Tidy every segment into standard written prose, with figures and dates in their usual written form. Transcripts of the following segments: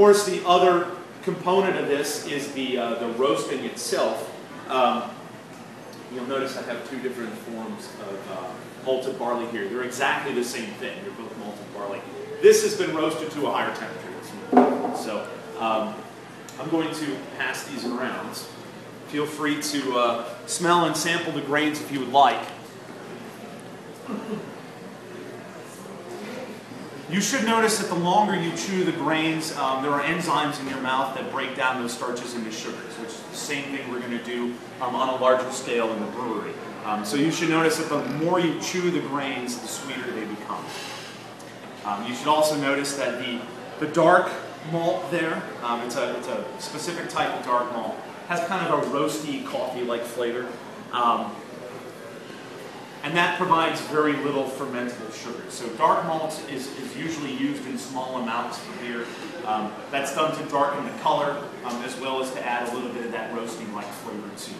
course, the other component of this is the roasting itself. You'll notice I have two different forms of malted barley here. They're exactly the same thing. They're both malted barley. This has been roasted to a higher temperature. So I'm going to pass these around. Feel free to smell and sample the grains if you would like. You should notice that the longer you chew the grains, there are enzymes in your mouth that break down those starches into sugars, which is the same thing we're going to do on a larger scale in the brewery. So you should notice that the more you chew the grains, the sweeter they become. You should also notice that the dark malt there, it's a specific type of dark malt, has kind of a roasty, coffee-like flavor. And that provides very little fermentable sugar. So dark malt is usually used in small amounts for beer. That's done to darken the color, as well as to add a little bit of that roasting-like flavor too.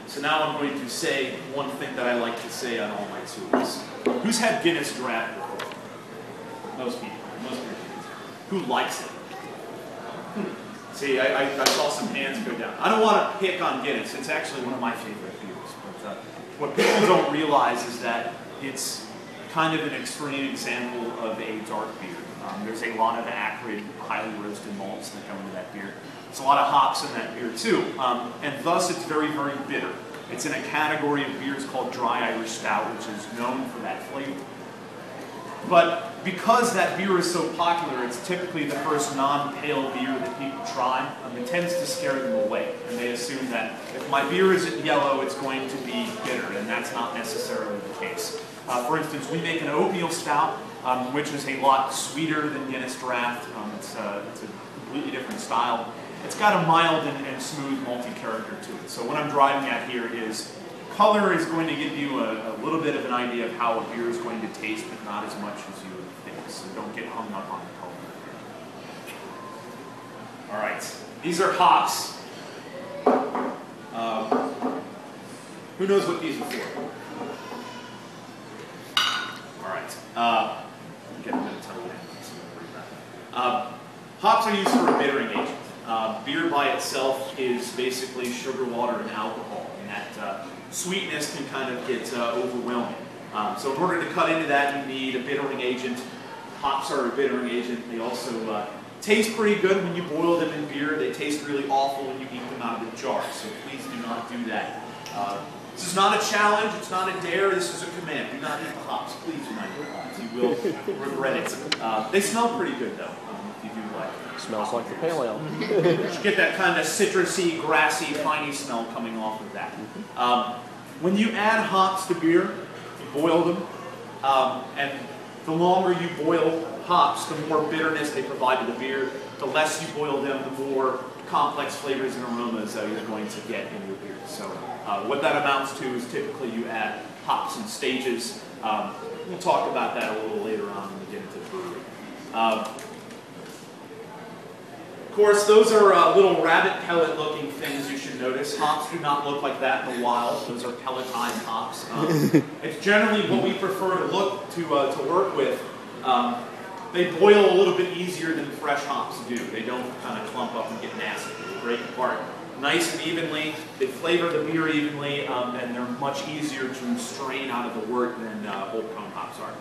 So now I'm going to say one thing that I like to say on all my tours. Who's had Guinness draft before? Most people. Most people. Who likes it? See, I saw some hands go down. I don't want to pick on Guinness. It's actually one of my favorite beers. But what people don't realize is that it's kind of an extreme example of a dark beer. There's a lot of acrid, highly roasted malts that go into that beer. There's a lot of hops in that beer too, and thus it's very, very bitter. It's in a category of beers called dry Irish stout, which is known for that flavor. But because that beer is so popular, it's typically the first non-pale beer that people try. It tends to scare them away, and they assume that if my beer isn't yellow, it's going to be bitter, and that's not necessarily the case. For instance, we make an oatmeal stout, which is a lot sweeter than Guinness Draft. It's a completely different style. It's got a mild and smooth malty character to it. So what I'm driving at here is color is going to give you a little bit of an idea of how a beer is going to taste, but not as much as you would think. So don't get hung up on the color. All right, these are hops. Who knows what these are for? All right. Get a minute time. Hops are used for a bittering agent. Beer by itself is basically sugar, water, and alcohol, and that sweetness can kind of get overwhelming. So in order to cut into that, you need a bittering agent. Hops are a bittering agent. They also taste pretty good when you boil them in beer. They taste really awful when you eat them out of the jar, so please do not do that. This is not a challenge, it's not a dare, this is a command. Do not eat the hops. Please do not eat the hops. You will regret it. They smell pretty good though, if you do like them. Smells like the pale ale. You should get that kind of citrusy, grassy, piney smell coming off of that. When you add hops to beer, you boil them, and the longer you boil hops, the more bitterness they provide to the beer. The less you boil them, the more complex flavors and aromas you're going to get in your beer. So what that amounts to is typically you add hops in stages. We'll talk about that a little later on when we get into the brewery. Of course, those are little rabbit pellet looking things you should notice. Hops do not look like that in the wild. Those are pelletized hops. It's generally what we prefer to work with. They boil a little bit easier than fresh hops do. They don't kind of clump up and get nasty. They break apart nice and evenly. They flavor the beer evenly, and they're much easier to strain out of the wort than whole cone hops are.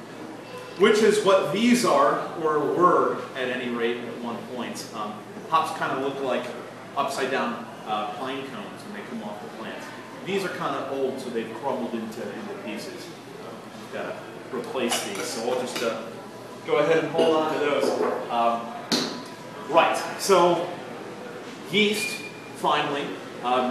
Which is what these are, or were at any rate at one point. Hops kind of look like upside down pine cones when they come off the plant. These are kind of old, so they've crumbled into pieces. We've got to replace these, so I'll just go ahead and hold on to those. Right, so yeast, finally.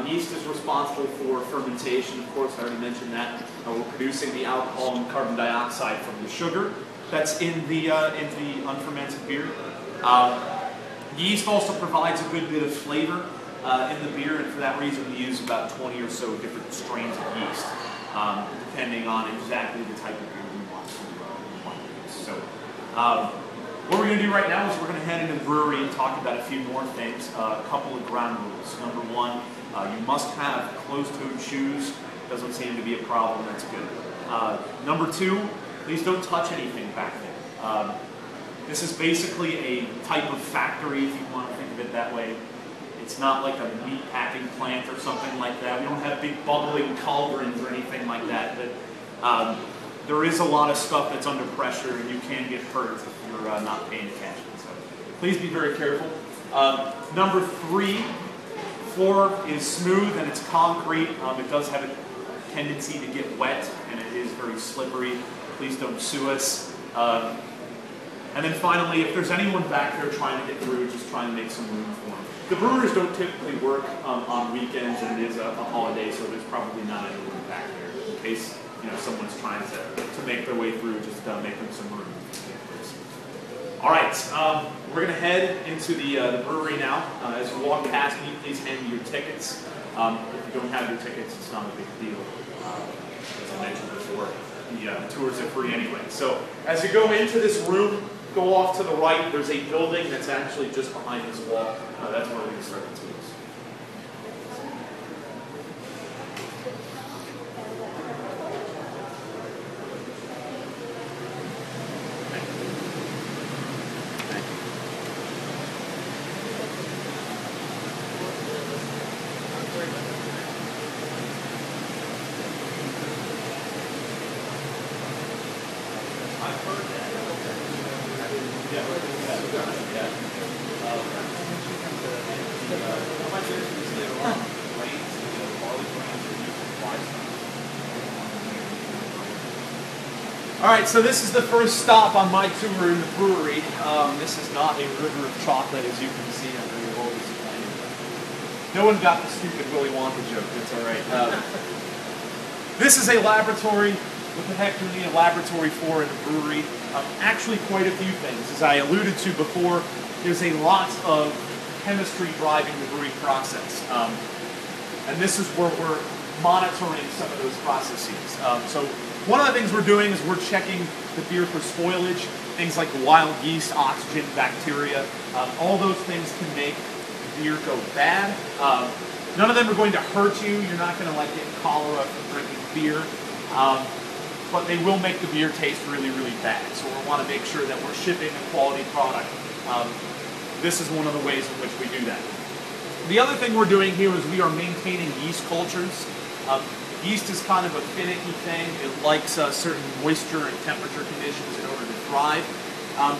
Yeast is responsible for fermentation. Of course, I already mentioned that. We're producing the alcohol and carbon dioxide from the sugar that's in the unfermented beer. Yeast also provides a good bit of flavor in the beer, and for that reason we use about 20 or so different strains of yeast, depending on exactly the type of beer we want to use. So what we're going to do right now is we're going to head into the brewery and talk about a few more things. A couple of ground rules. Number one, you must have closed-toed shoes. Doesn't seem to be a problem. That's good. Number two, please don't touch anything back there. This is basically a type of factory, if you want to think of it that way. It's not like a meat packing plant or something like that. We don't have big bubbling cauldrons or anything like that. But there is a lot of stuff that's under pressure, and you can get hurt if you're not paying attention. So please be very careful. Number 3, floor is smooth and it's concrete. It does have a tendency to get wet, and it is very slippery. Please don't sue us. And then finally, if there's anyone back there trying to get through, just try and make some room for them. The brewers don't typically work on weekends, and it is a holiday, so there's probably not anyone back there. In case someone's trying to make their way through, just make them some room. All right, we're going to head into the brewery now. As you walk past me, please hand me your tickets. If you don't have your tickets, it's not a big deal. As I mentioned before, the tours are free anyway. So as you go into this room, go off to the right. There's a building that's actually just behind this wall. That's where we're going to start the tours. All right, so this is the first stop on my tour in the brewery. This is not a river of chocolate, as you can see. No one got the stupid Willy Wonka joke. That's all right. This is a laboratory. What the heck do we need a laboratory for in a brewery? Actually, quite a few things. As I alluded to before, there's a lot of chemistry driving the brewing process. And this is where we're monitoring some of those processes. So one of the things we're doing is we're checking the beer for spoilage, things like wild yeast, oxygen, bacteria. All those things can make beer go bad. None of them are going to hurt you. You're not going to get cholera from drinking beer. But they will make the beer taste really, really bad. So we want to make sure that we're shipping a quality product. This is one of the ways in which we do that. The other thing we're doing here is we are maintaining yeast cultures. Yeast is kind of a finicky thing. It likes certain moisture and temperature conditions in order to thrive.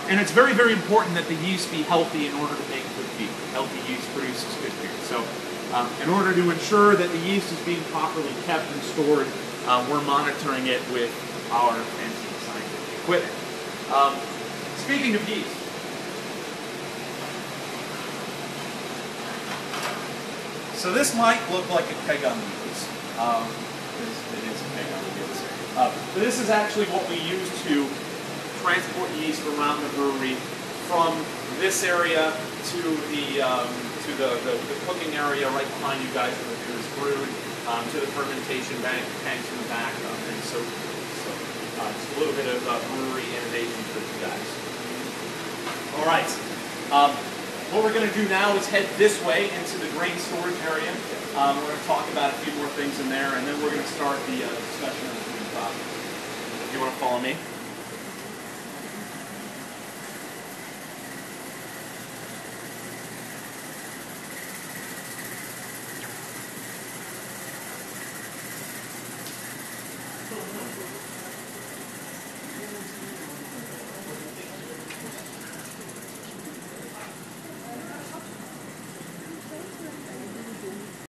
And it's very, very important that the yeast be healthy in order to make good beer. Healthy yeast produces good beer. So in order to ensure that the yeast is being properly kept and stored, we're monitoring it with our fancy scientific equipment. Speaking of yeast, so this might look like a keg on wheels. It is a keg on wheels. But this is actually what we use to transport yeast around the brewery from this area to the cooking area right behind you guys where the beer is brewed, to the fermentation tanks in the back, and so just a little bit of brewery innovation for you guys. All right. What we're going to do now is head this way into the grain storage area. We're going to talk about a few more things in there, and then we're going to start the discussion on the brewing process. If you want to follow me.